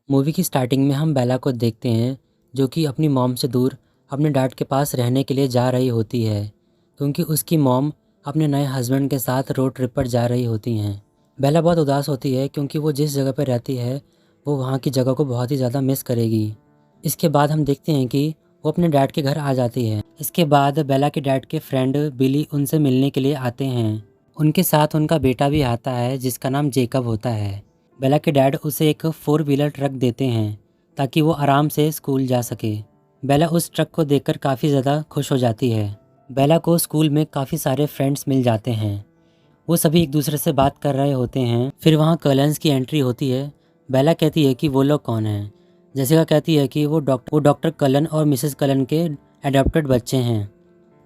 Movie की starting में हम बेला को देखते हैं जो कि अपनी मॉम से दूर अपने डैड के पास रहने के लिए जा रही होती है, क्योंकि उसकी मॉम अपने नए हस्बैंड के साथ रोड ट्रिप पर जा रही होती हैं। बेला बहुत उदास होती है क्योंकि वो जिस जगह पर रहती है वो वहाँ की जगह को बहुत ही ज़्यादा मिस करेगी। इसके बाद हम देखते हैं कि वो अपने डैड के घर आ जाती है। इसके बाद बेला के डैड के फ्रेंड बिली उनसे मिलने के लिए आते हैं। उनके साथ उनका बेटा भी आता है जिसका नाम जेकब होता है। बेला के डैड उसे एक 4 व्हीलर ट्रक देते हैं ताकि वो आराम से स्कूल जा सके। बेला उस ट्रक को देखकर काफ़ी ज़्यादा खुश हो जाती है। बेला को स्कूल में काफ़ी सारे फ्रेंड्स मिल जाते हैं। वो सभी एक दूसरे से बात कर रहे होते हैं। फिर वहाँ कलन्स की एंट्री होती है। बेला कहती है कि वो लोग कौन हैं। जेसिका कहती है कि वो डॉक्टर कलन और मिसेस कलन के एडॉप्टेड बच्चे हैं।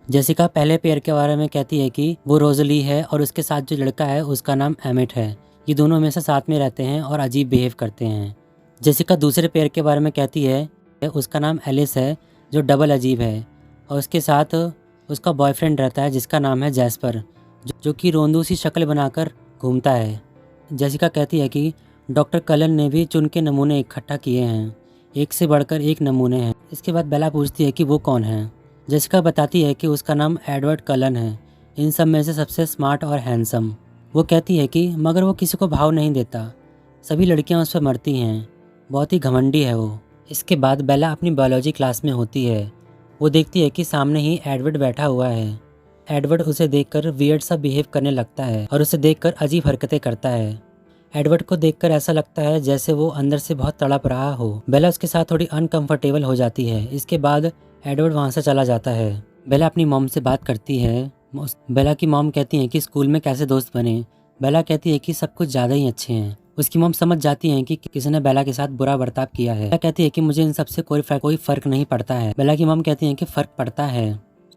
जेसिका पहले पेयर के बारे में कहती है कि वो रोजली है और उसके साथ जो लड़का है उसका नाम एमिट है। ये दोनों हमेशा साथ में रहते हैं और अजीब बिहेव करते हैं। जेसिका दूसरे पेयर के बारे में कहती है उसका नाम एलिस है जो डबल अजीब है और उसके साथ उसका बॉयफ्रेंड रहता है जिसका नाम है जैस्पर जो कि रोंदू सी शक्ल बनाकर घूमता है। जेसिका कहती है कि डॉक्टर कलन ने भी चुन के नमूने इकट्ठा किए हैं, एक से बढ़कर एक नमूने हैं। इसके बाद बेला पूछती है कि वो कौन है। जेसिका बताती है कि उसका नाम एडवर्ड कलन है, इन सब में से सबसे स्मार्ट और हैंडसम। वो कहती है कि मगर वो किसी को भाव नहीं देता, सभी लड़कियां उस पर मरती हैं, बहुत ही घमंडी है वो। इसके बाद बेला अपनी बायोलॉजी क्लास में होती है। वो देखती है कि सामने ही एडवर्ड बैठा हुआ है। एडवर्ड उसे देखकर वियर्ड सा बिहेव करने लगता है और उसे देखकर अजीब हरकतें करता है। एडवर्ड को देखकर ऐसा लगता है जैसे वो अंदर से बहुत तड़प रहा हो। बेला उसके साथ थोड़ी अनकंफर्टेबल हो जाती है। इसके बाद एडवर्ड वहाँ से चला जाता है। बेला अपनी मॉम से बात करती है। बेला की मॉम कहती है कि स्कूल में कैसे दोस्त बने। बेला कहती है कि सब कुछ ज़्यादा ही अच्छे हैं। उसकी मॉम समझ जाती है कि किसी ने बेला के साथ बुरा बर्ताव किया है। बेला कहती है कि मुझे इन सबसे कोई फर्क नहीं पड़ता है। बेला की मॉम कहती है कि फ़र्क पड़ता है।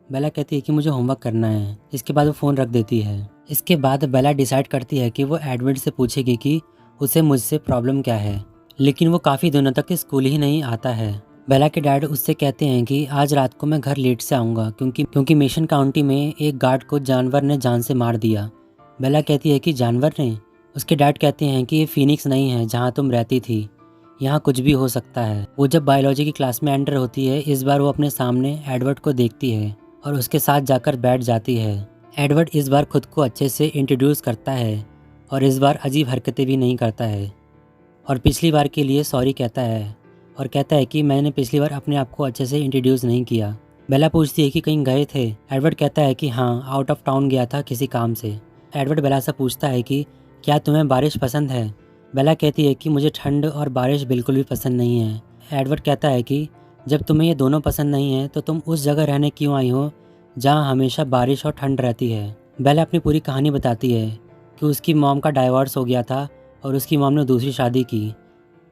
बेला कहती है कि मुझे होमवर्क करना है। इसके बाद वो फ़ोन रख देती है। इसके बाद बेला डिसाइड करती है कि वो एडवर्ड से पूछेगी कि उसे मुझसे प्रॉब्लम क्या है, लेकिन वो काफ़ी दिनों तक स्कूल ही नहीं आता है। बेला के डैड उससे कहते हैं कि आज रात को मैं घर लेट से आऊँगा क्योंकि मिशन काउंटी में एक गार्ड को जानवर ने जान से मार दिया। बेला कहती है कि जानवर ने। उसके डैड कहते हैं कि ये फीनिक्स नहीं है जहाँ तुम रहती थी, यहाँ कुछ भी हो सकता है। वो जब बायोलॉजी की क्लास में एंटर होती है, इस बार वो अपने सामने एडवर्ड को देखती है और उसके साथ जाकर बैठ जाती है। एडवर्ड इस बार खुद को अच्छे से इंट्रोड्यूस करता है और इस बार अजीब हरकतें भी नहीं करता है और पिछली बार के लिए सॉरी कहता है और कहता है कि मैंने पिछली बार अपने आप को अच्छे से इंट्रोड्यूस नहीं किया। बेला पूछती है कि कहीं गए थे। एडवर्ड कहता है कि हाँ, आउट ऑफ टाउन गया था किसी काम से। एडवर्ड बेला से पूछता है कि क्या तुम्हें बारिश पसंद है। बेला कहती है कि मुझे ठंड और बारिश बिल्कुल भी पसंद नहीं है। एडवर्ड कहता है कि जब तुम्हें ये दोनों पसंद नहीं है तो तुम उस जगह रहने क्यों आई हो जहाँ हमेशा बारिश और ठंड रहती है। बेला अपनी पूरी कहानी बताती है कि उसकी मॉम का डाइवोर्स हो गया था और उसकी मॉम ने दूसरी शादी की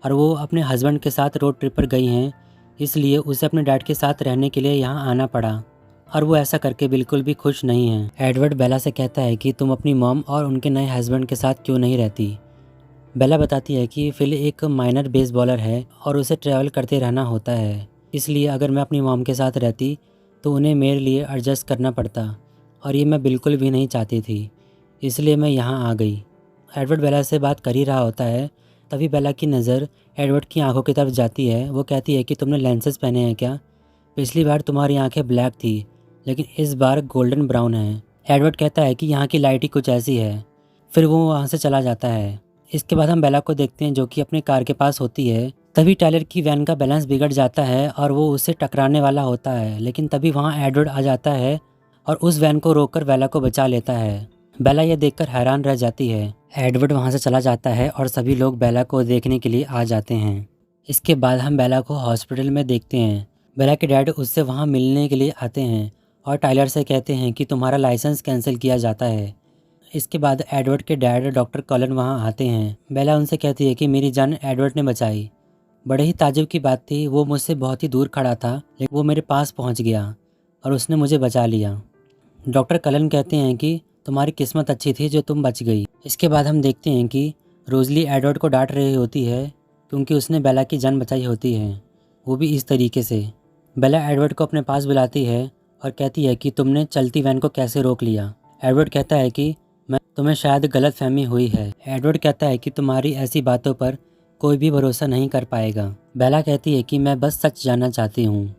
और वो अपने हस्बैंड के साथ रोड ट्रिप पर गई हैं, इसलिए उसे अपने डैड के साथ रहने के लिए यहाँ आना पड़ा और वो ऐसा करके बिल्कुल भी खुश नहीं है। एडवर्ड बेला से कहता है कि तुम अपनी मॉम और उनके नए हस्बैंड के साथ क्यों नहीं रहती। बेला बताती है कि फिल एक माइनर बेसबॉलर है और उसे ट्रैवल करते रहना होता है, इसलिए अगर मैं अपनी मॉम के साथ रहती तो उन्हें मेरे लिए एडजस्ट करना पड़ता और ये मैं बिल्कुल भी नहीं चाहती थी, इसलिए मैं यहाँ आ गई। एडवर्ड बेला से बात कर ही रहा होता है, तभी बेला की नज़र एडवर्ड की आंखों की तरफ जाती है। वो कहती है कि तुमने लेंसेज पहने हैं क्या। पिछली बार तुम्हारी आंखें ब्लैक थी लेकिन इस बार गोल्डन ब्राउन है। एडवर्ड कहता है कि यहाँ की लाइट ही कुछ ऐसी है। फिर वो वहाँ से चला जाता है। इसके बाद हम बेला को देखते हैं जो कि अपनी कार के पास होती है। तभी टायलर की वैन का बैलेंस बिगड़ जाता है और वो उससे टकराने वाला होता है, लेकिन तभी वहाँ एडवर्ड आ जाता है और उस वैन को रोककर बेला को बचा लेता है। बेला ये देखकर हैरान रह जाती है। एडवर्ड वहाँ से चला जाता है और सभी लोग बेला को देखने के लिए आ जाते हैं। इसके बाद हम बेला को हॉस्पिटल में देखते हैं। बेला के डैड उससे वहाँ मिलने के लिए आते हैं और टायलर से कहते हैं कि तुम्हारा लाइसेंस कैंसिल किया जाता है। इसके बाद एडवर्ड के डैड डॉक्टर कलन वहाँ आते हैं। बेला उनसे कहती है कि मेरी जान एडवर्ड ने बचाई। बड़े ही ताज्जुब की बात थी, वो मुझसे बहुत ही दूर खड़ा था लेकिन वो मेरे पास पहुँच गया और उसने मुझे बचा लिया। डॉक्टर कलन कहते हैं कि तुम्हारी किस्मत अच्छी थी जो तुम बच गई। इसके बाद हम देखते हैं कि रोजली एडवर्ड को डांट रही होती है क्योंकि उसने बेला की जान बचाई होती है, वो भी इस तरीके से। बेला एडवर्ड को अपने पास बुलाती है और कहती है कि तुमने चलती वैन को कैसे रोक लिया। एडवर्ड कहता है कि तुम्हें शायद गलत फहमी हुई है। एडवर्ड कहता है कि तुम्हारी ऐसी बातों पर कोई भी भरोसा नहीं कर पाएगा। बेला कहती है कि मैं बस सच जानना चाहती हूँ।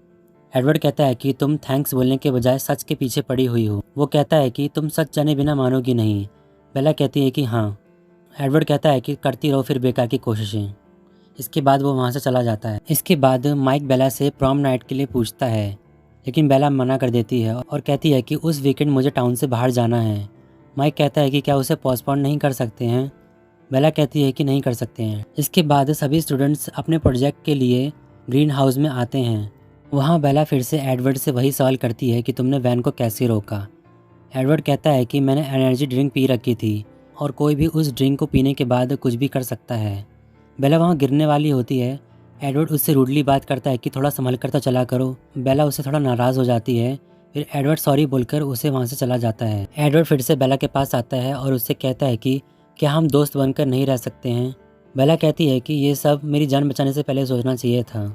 एडवर्ड कहता है कि तुम थैंक्स बोलने के बजाय सच के पीछे पड़ी हुई हो। वो कहता है कि तुम सच जाने बिना मानोगी नहीं। बेला कहती है कि हाँ। एडवर्ड कहता है कि करती रहो फिर बेकार की कोशिशें। इसके बाद वो वहाँ से चला जाता है। इसके बाद माइक बेला से प्रॉम नाइट के लिए पूछता है, लेकिन बेला मना कर देती है और कहती है कि उस वीकेंड मुझे टाउन से बाहर जाना है। माइक कहता है कि क्या उसे पोस्टपोन नहीं कर सकते हैं। बेला कहती है कि नहीं कर सकते हैं। इसके बाद सभी स्टूडेंट्स अपने प्रोजेक्ट के लिए ग्रीन हाउस में आते हैं। वहाँ बेला फिर से एडवर्ड से वही सवाल करती है कि तुमने वैन को कैसे रोका। एडवर्ड कहता है कि मैंने एनर्जी ड्रिंक पी रखी थी और कोई भी उस ड्रिंक को पीने के बाद कुछ भी कर सकता है। बेला वहाँ गिरने वाली होती है। एडवर्ड उससे रूडली बात करता है कि थोड़ा संभल कर तो चला करो। बेला उससे थोड़ा नाराज़ हो जाती है। फिर एडवर्ड सॉरी बोलकर उसे वहाँ से चला जाता है। एडवर्ड फिर से बेला के पास आता है और उससे कहता है कि क्या हम दोस्त बनकर नहीं रह सकते हैं। बेला कहती है कि ये सब मेरी जान बचाने से पहले सोचना चाहिए था,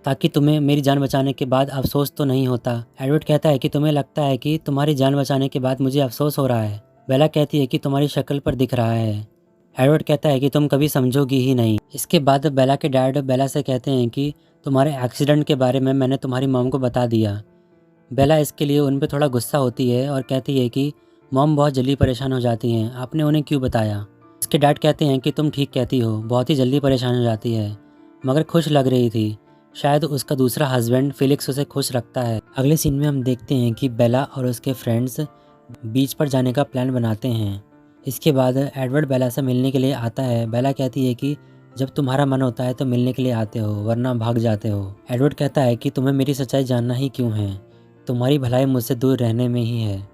ताकि तुम्हें मेरी जान बचाने के बाद अफसोस तो नहीं होता। एडवर्ड कहता है कि तुम्हें लगता है कि तुम्हारी जान बचाने के बाद मुझे अफसोस हो रहा है। बेला कहती है कि तुम्हारी शक्ल पर दिख रहा है। एडवर्ड कहता है कि तुम कभी समझोगी ही नहीं। इसके बाद बेला के डैड बेला से कहते हैं कि तुम्हारे एक्सीडेंट के बारे में मैंने तुम्हारी मॉम को बता दिया। बेला इसके लिए उन पर थोड़ा गुस्सा होती है और कहती है कि मॉम बहुत जल्दी परेशान हो जाती हैं, आपने उन्हें क्यों बताया। इसके डैड कहते हैं कि तुम ठीक कहती हो, बहुत ही जल्दी परेशान हो जाती है, मगर खुश लग रही थी। शायद उसका दूसरा हस्बैंड फिलिक्स उसे खुश रखता है। अगले सीन में हम देखते हैं कि बेला और उसके फ्रेंड्स बीच पर जाने का प्लान बनाते हैं। इसके बाद एडवर्ड बेला से मिलने के लिए आता है। बेला कहती है कि जब तुम्हारा मन होता है तो मिलने के लिए आते हो, वरना भाग जाते हो। एडवर्ड कहता है कि तुम्हें मेरी सच्चाई जानना ही क्यों है, तुम्हारी भलाई मुझसे दूर रहने में ही है।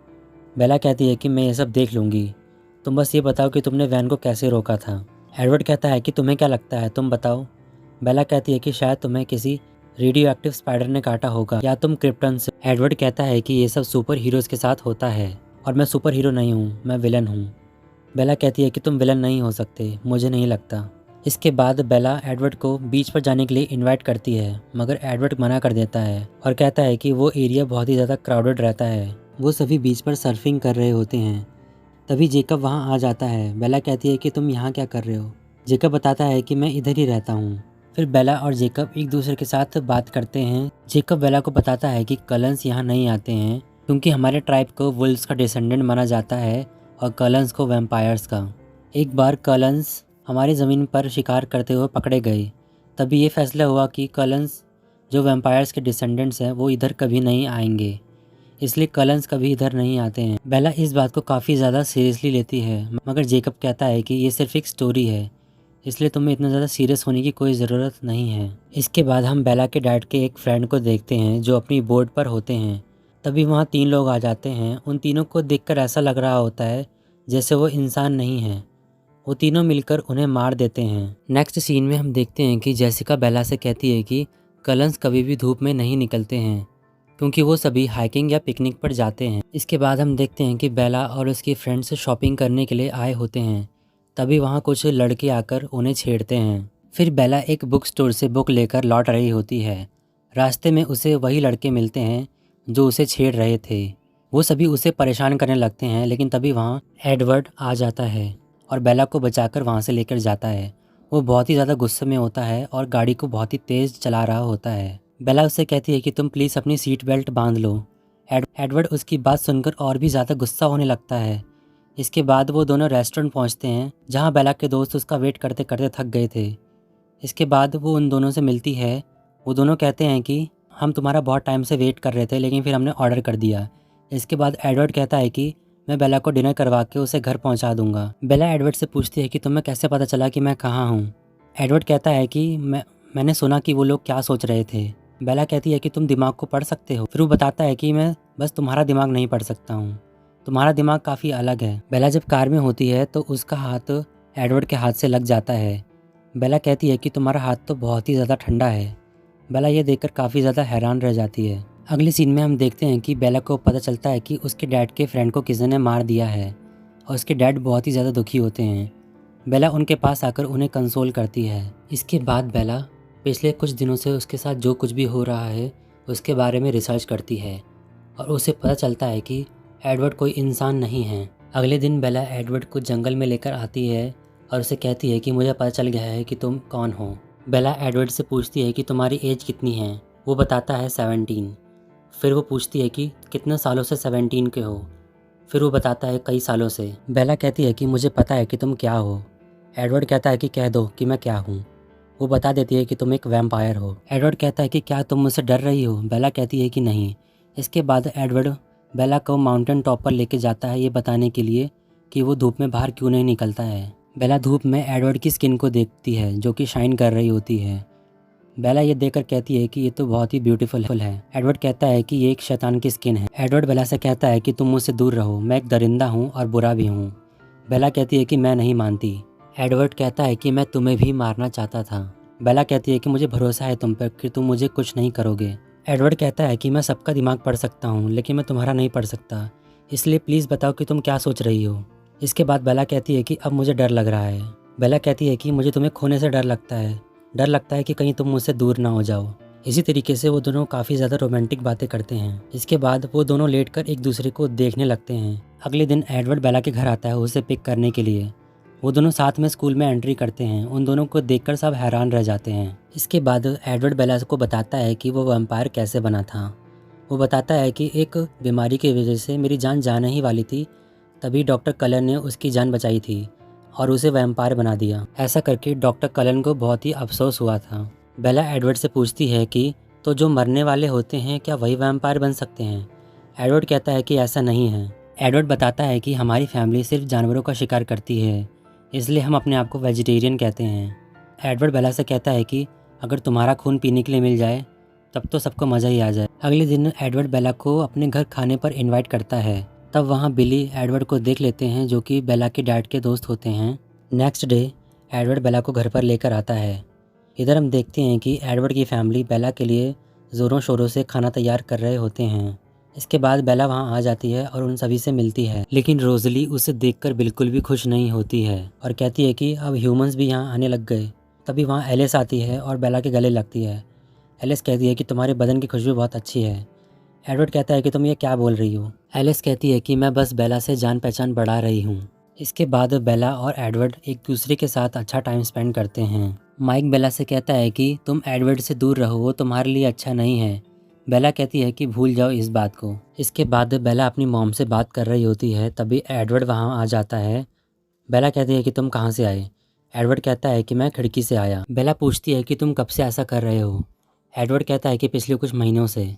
बेला कहती है कि मैं ये सब देख लूँगी, तुम बस ये बताओ कि तुमने वैन को कैसे रोका था। एडवर्ड कहता है कि तुम्हें क्या लगता है, तुम बताओ। बेला कहती है कि शायद तुम्हें किसी रेडियो एक्टिव स्पाइडर ने काटा होगा या तुम क्रिप्टन से। एडवर्ड कहता है कि ये सब सुपर हीरोज़ के साथ होता है और मैं सुपर हीरो नहीं हूँ, मैं विलन हूँ। बेला कहती है कि तुम विलन नहीं हो सकते, मुझे नहीं लगता। इसके बाद बेला एडवर्ड को बीच पर जाने के लिए इनवाइट करती है, मगर एडवर्ड मना कर देता है और कहता है कि वो एरिया बहुत ही ज़्यादा क्राउडेड रहता है। वो सभी बीच पर सर्फिंग कर रहे होते हैं। तभी जेकब वहाँ आ जाता है। बेला कहती है कि तुम यहाँ क्या कर रहे हो। जेकब बताता है कि मैं इधर ही रहता हूँ। फिर बेला और जेकब एक दूसरे के साथ बात करते हैं। जेकब बेला को बताता है कि कलंस यहाँ नहीं आते हैं क्योंकि हमारे ट्राइब को वुल्व्स का डिसेंडेंट माना जाता है और कलंस को वैम्पायर्स का। एक बार कलंस हमारी ज़मीन पर शिकार करते हुए पकड़े गए। तभी ये फैसला हुआ कि कलंस जो वैम्पायर्स के डिसेंडेंट्स हैं वो इधर कभी नहीं आएंगे, इसलिए कलंस कभी इधर नहीं आते हैं। बेला इस बात को काफ़ी ज़्यादा सीरियसली लेती है, मगर जेकब कहता है कि ये सिर्फ एक स्टोरी है, इसलिए तुम्हें इतना ज़्यादा सीरियस होने की कोई ज़रूरत नहीं है। इसके बाद हम बेला के डैड के एक फ्रेंड को देखते हैं जो अपनी बोट पर होते हैं। तभी वहाँ 3 लोग आ जाते हैं। उन तीनों को देखकर ऐसा लग रहा होता है जैसे वो इंसान नहीं है। वो तीनों मिलकर उन्हें मार देते हैं। नेक्स्ट सीन में हम देखते हैं कि जेसिका बेला से कहती है कि कलंस कभी भी धूप में नहीं निकलते हैं क्योंकि वो सभी हाइकिंग या पिकनिक पर जाते हैं। इसके बाद हम देखते हैं कि बेला और उसकी फ्रेंड्स शॉपिंग करने के लिए आए होते हैं। तभी वहाँ कुछ लड़के आकर उन्हें छेड़ते हैं। फिर बेला एक बुक स्टोर से बुक लेकर लौट रही होती है। रास्ते में उसे वही लड़के मिलते हैं जो उसे छेड़ रहे थे। वो सभी उसे परेशान करने लगते हैं, लेकिन तभी वहाँ एडवर्ड आ जाता है और बेला को बचाकर वहाँ से लेकर जाता है। वो बहुत ही ज़्यादा गुस्से में होता है और गाड़ी को बहुत ही तेज़ चला रहा होता है। बेला उससे कहती है कि तुम प्लीज़ अपनी सीट बेल्ट बांध लो। एडवर्ड उसकी बात सुनकर और भी ज़्यादा गुस्सा होने लगता है। इसके बाद वो दोनों रेस्टोरेंट पहुंचते हैं जहां बेला के दोस्त उसका वेट करते करते थक गए थे। इसके बाद वो उन दोनों से मिलती है। वो दोनों कहते हैं कि हम तुम्हारा बहुत टाइम से वेट कर रहे थे, लेकिन फिर हमने ऑर्डर कर दिया। इसके बाद एडवर्ड कहता है कि मैं बेला को डिनर करवा के उसे घर पहुंचा दूंगा। बेला एडवर्ड से पूछती है कि तुम्हें कैसे पता चला कि मैं कहाँ हूँ। एडवर्ड कहता है कि मैंने सुना कि वो लोग क्या सोच रहे थे। बेला कहती है कि तुम दिमाग को पढ़ सकते हो। फिर वो बताता है कि मैं बस तुम्हारा दिमाग नहीं पढ़ सकता हूँ, तुम्हारा दिमाग काफ़ी अलग है। बेला जब कार में होती है तो उसका हाथ एडवर्ड के हाथ से लग जाता है। बेला कहती है कि तुम्हारा हाथ तो बहुत ही ज़्यादा ठंडा है। बेला ये देखकर काफ़ी ज़्यादा हैरान रह जाती है। अगले सीन में हम देखते हैं कि बेला को पता चलता है कि उसके डैड के फ्रेंड को किसी ने मार दिया है और उसके डैड बहुत ही ज़्यादा दुखी होते हैं। बेला उनके पास आकर उन्हें कंसोल करती है। इसके बाद बेला पिछले कुछ दिनों से उसके साथ जो कुछ भी हो रहा है उसके बारे में रिसर्च करती है और उसे पता चलता है कि एडवर्ड कोई इंसान नहीं है। अगले दिन बेला एडवर्ड को जंगल में लेकर आती है और उसे कहती है कि मुझे पता चल गया है कि तुम कौन हो। बेला एडवर्ड से पूछती है कि तुम्हारी एज कितनी है। वो बताता है 17। फिर वो पूछती है कि कितने सालों से 17 के हो। फिर वो बताता है कई सालों से। बेला कहती है कि मुझे पता है कि तुम क्या हो। एडवर्ड कहता है कि कह दो कि मैं क्या हूँ। वो बता देती है कि तुम एक वैम्पायर हो। एडवर्ड कहता है कि क्या तुम मुझसे डर रही हो। बेला कहती है कि नहीं। इसके बाद एडवर्ड बेला को माउंटेन टॉप पर लेके जाता है ये बताने के लिए कि वो धूप में बाहर क्यों नहीं निकलता है। बेला धूप में एडवर्ड की स्किन को देखती है जो कि शाइन कर रही होती है। बेला ये देखकर कहती है कि ये तो बहुत ही ब्यूटीफुल है। एडवर्ड कहता है कि ये एक शैतान की स्किन है। एडवर्ड बेला से कहता है कि तुम मुझसे दूर रहो, मैं एक दरिंदा हूँ और बुरा भी हूँ। बेला कहती है कि मैं नहीं मानती। एडवर्ड कहता है कि मैं तुम्हें भी मारना चाहता था। बेला कहती है कि मुझे भरोसा है तुम पर कि तुम मुझे कुछ नहीं करोगे। एडवर्ड कहता है कि मैं सबका दिमाग पढ़ सकता हूँ लेकिन मैं तुम्हारा नहीं पढ़ सकता, इसलिए प्लीज़ बताओ कि तुम क्या सोच रही हो। इसके बाद बेला कहती है कि अब मुझे डर लग रहा है। बेला कहती है कि मुझे तुम्हें खोने से डर लगता है कि कहीं तुम मुझसे दूर ना हो जाओ। इसी तरीके से वो दोनों काफ़ी ज़्यादा रोमांटिक बातें करते हैं। इसके बाद वो दोनों लेटकर एक दूसरे को देखने लगते हैं। अगले दिन एडवर्ड बेला के घर आता है उसे पिक करने के लिए। वो दोनों साथ में स्कूल में एंट्री करते हैं। उन दोनों को देखकर सब हैरान रह जाते हैं। इसके बाद एडवर्ड बेला को बताता है कि वो वैम्पायर कैसे बना था। वो बताता है कि एक बीमारी की वजह से मेरी जान जाने ही वाली थी, तभी डॉक्टर कलन ने उसकी जान बचाई थी और उसे वैम्पायर बना दिया। ऐसा करके डॉक्टर कलन को बहुत ही अफसोस हुआ था। बेला एडवर्ड से पूछती है कि तो जो मरने वाले होते हैं क्या वही वैम्पायर बन सकते हैं। एडवर्ड कहता है कि ऐसा नहीं है। एडवर्ड बताता है कि हमारी फैमिली सिर्फ जानवरों का शिकार करती है, इसलिए हम अपने आप को वेजिटेरियन कहते हैं। एडवर्ड बेला से कहता है कि अगर तुम्हारा खून पीने के लिए मिल जाए तब तो सबको मज़ा ही आ जाए। अगले दिन एडवर्ड बेला को अपने घर खाने पर इनवाइट करता है। तब वहाँ बिली एडवर्ड को देख लेते हैं जो कि बेला के डैड के दोस्त होते हैं। नेक्स्ट डे एडवर्ड बेला को घर पर लेकर आता है। इधर हम देखते हैं कि एडवर्ड की फैमिली बेला के लिए ज़ोरों शोरों से खाना तैयार कर रहे होते हैं। इसके बाद बेला वहाँ आ जाती है और उन सभी से मिलती है, लेकिन रोज़ली उसे देखकर बिल्कुल भी खुश नहीं होती है और कहती है कि अब ह्यूमंस भी यहाँ आने लग गए। तभी वहाँ एलिस आती है और बेला के गले लगती है। एलिस कहती है कि तुम्हारे बदन की खुशबू बहुत अच्छी है। एडवर्ड कहता है कि तुम ये क्या बोल रही हो। एलिस कहती है कि मैं बस बेला से जान पहचान बढ़ा रही हूँ। इसके बाद बेला और एडवर्ड एक दूसरे के साथ अच्छा टाइम स्पेंड करते हैं। माइक बेला से कहता है कि तुम एडवर्ड से दूर रहो, वो तुम्हारे लिए अच्छा नहीं है। बेला कहती है कि भूल जाओ इस बात को। इसके बाद बेला अपनी मॉम से बात कर रही होती है, तभी एडवर्ड वहाँ आ जाता है। बेला कहती है कि तुम कहाँ से आए। एडवर्ड कहता है कि मैं खिड़की से आया। बेला पूछती है कि तुम कब से ऐसा कर रहे हो। एडवर्ड कहता है कि पिछले कुछ महीनों से।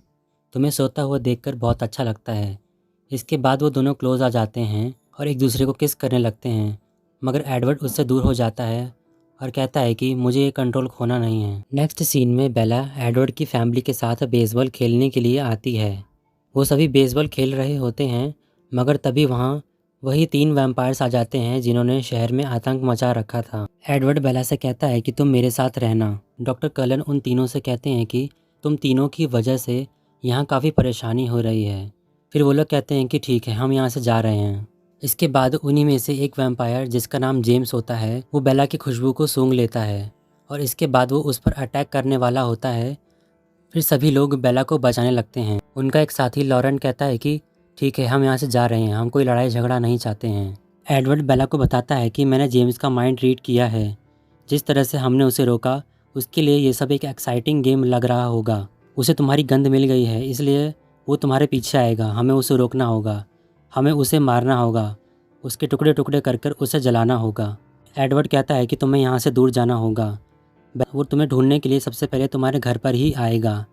तुम्हें सोता हुआ देखकर बहुत अच्छा लगता है। इसके बाद वो दोनों क्लोज आ जाते हैं और एक दूसरे को किस करने लगते हैं, मगर एडवर्ड उससे दूर हो जाता है और कहता है कि मुझे ये कंट्रोल खोना नहीं है। नेक्स्ट सीन में बेला एडवर्ड की फैमिली के साथ बेसबॉल खेलने के लिए आती है। वो सभी बेसबॉल खेल रहे होते हैं, मगर तभी वहाँ वही 3 वैम्पायर्स आ जाते हैं जिन्होंने शहर में आतंक मचा रखा था। एडवर्ड बेला से कहता है कि तुम मेरे साथ रहना। डॉक्टर कलन उन तीनों से कहते हैं कि तुम तीनों की वजह से यहाँ काफ़ी परेशानी हो रही है। फिर वो लोग कहते हैं कि ठीक है, हम यहाँ से जा रहे हैं। इसके बाद उन्हीं में से एक वैम्पायर जिसका नाम जेम्स होता है, वो बेला की खुशबू को सूंघ लेता है और इसके बाद वो उस पर अटैक करने वाला होता है। फिर सभी लोग बेला को बचाने लगते हैं। उनका एक साथी लॉरेन कहता है कि ठीक है, हम यहाँ से जा रहे हैं, हम कोई लड़ाई झगड़ा नहीं चाहते हैं। एडवर्ड बेला को बताता है कि मैंने जेम्स का माइंड रीड किया है। जिस तरह से हमने उसे रोका, उसके लिए ये सब एक एक्साइटिंग गेम लग रहा होगा। उसे तुम्हारी गंध मिल गई है, इसलिए वो तुम्हारे पीछे आएगा। हमें उसे रोकना होगा, हमें उसे मारना होगा, उसके टुकड़े टुकड़े कर कर उसे जलाना होगा। एडवर्ड कहता है कि तुम्हें यहाँ से दूर जाना होगा। वो तुम्हें ढूंढने के लिए सबसे पहले तुम्हारे घर पर ही आएगा।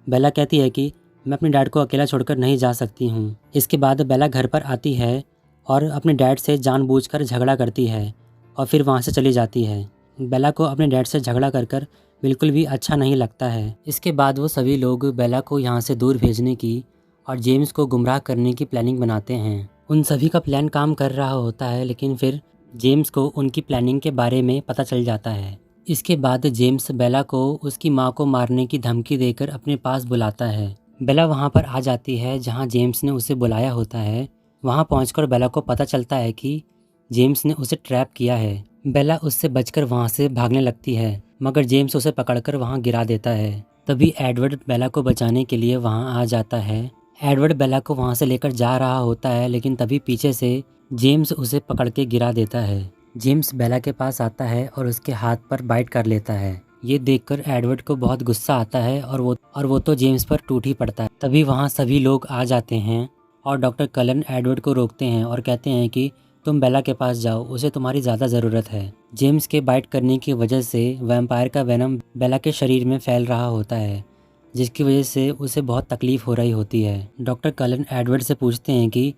बेला कहती है कि मैं अपने डैड को अकेला छोड़कर नहीं जा सकती हूँ। इसके बाद बेला घर पर आती है और अपने डैड से जानबूझकर झगड़ा करती है और फिर वहाँ से चली जाती है। बेला को अपने डैड से झगड़ा कर कर बिल्कुल भी अच्छा नहीं लगता है। इसके बाद वो सभी लोग बेला को यहाँ से दूर भेजने की और जेम्स को गुमराह करने की प्लानिंग बनाते हैं। उन सभी का प्लान काम कर रहा होता है, लेकिन फिर जेम्स को उनकी प्लानिंग के बारे में पता चल जाता है। इसके बाद जेम्स बेला को उसकी माँ को मारने की धमकी देकर अपने पास बुलाता है। बेला वहाँ पर आ जाती है जहाँ जेम्स ने उसे बुलाया होता है। वहाँ पहुँचकर बेला को पता चलता है कि जेम्स ने उसे ट्रैप किया है। बेला उससे बचकर वहाँ से भागने लगती है, मगर जेम्स उसे पकड़कर वहाँ गिरा देता है। तभी एडवर्ड बेला को बचाने के लिए वहाँ आ जाता है। एडवर्ड बेला को वहाँ से लेकर जा रहा होता है, लेकिन तभी पीछे से जेम्स उसे पकड़ के गिरा देता है। जेम्स बेला के पास आता है और उसके हाथ पर बाइट कर लेता है। ये देखकर एडवर्ड को बहुत गुस्सा आता है और वो तो जेम्स पर टूट ही पड़ता है। तभी वहाँ सभी लोग आ जाते हैं और डॉक्टर कलन एडवर्ड को रोकते हैं और कहते हैं कि तुम बेला के पास जाओ, उसे तुम्हारी ज़्यादा ज़रूरत है। जेम्स के बाइट करने की वजह से वैम्पायर का वेनम बेला के शरीर में फैल रहा होता है, जिसकी वजह से उसे बहुत तकलीफ हो रही होती है। डॉक्टर कलन एडवर्ड से पूछते हैं कि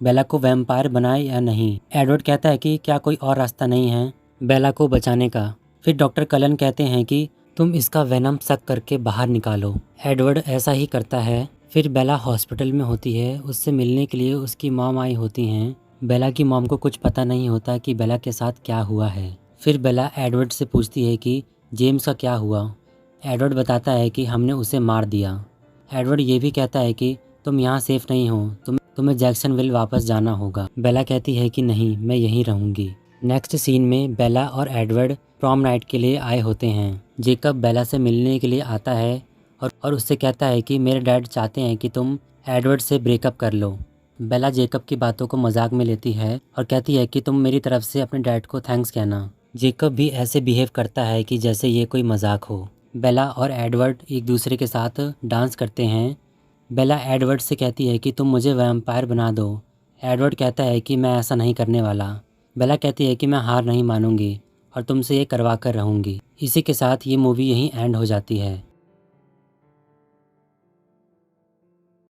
बेला को वैम्पायर बनाए या नहीं। एडवर्ड कहता है कि क्या कोई और रास्ता नहीं है बेला को बचाने का। फिर डॉक्टर कलन कहते हैं कि तुम इसका वेनम सक करके बाहर निकालो। एडवर्ड ऐसा ही करता है। फिर बेला हॉस्पिटल में होती है, उससे मिलने के लिए उसकी मॉम आई होती हैं। बेला की मॉम को कुछ पता नहीं होता कि बेला के साथ क्या हुआ है। फिर बेला एडवर्ड से पूछती है कि जेम्स का क्या हुआ। एडवर्ड बताता है कि हमने उसे मार दिया। एडवर्ड ये भी कहता है कि तुम यहाँ सेफ नहीं हो, तुम्हें जैक्सनविल वापस जाना होगा। बेला कहती है कि नहीं, मैं यहीं रहूँगी। नेक्स्ट सीन में बेला और एडवर्ड प्रॉम नाइट के लिए आए होते हैं। जेकब बेला से मिलने के लिए आता है और उससे कहता है कि मेरे डैड चाहते हैं कि तुम एडवर्ड से ब्रेकअप कर लो। बेला जेकब की बातों को मजाक में लेती है और कहती है कि तुम मेरी तरफ से अपने डैड को थैंक्स कहना। जेकब भी ऐसे बिहेव करता है कि जैसे ये कोई मजाक हो। बेला और एडवर्ड एक दूसरे के साथ डांस करते हैं। बेला एडवर्ड से कहती है कि तुम मुझे वैम्पायर बना दो। एडवर्ड कहता है कि मैं ऐसा नहीं करने वाला। बेला कहती है कि मैं हार नहीं मानूंगी और तुमसे ये करवा कर रहूँगी। इसी के साथ ये मूवी यहीं एंड हो जाती है।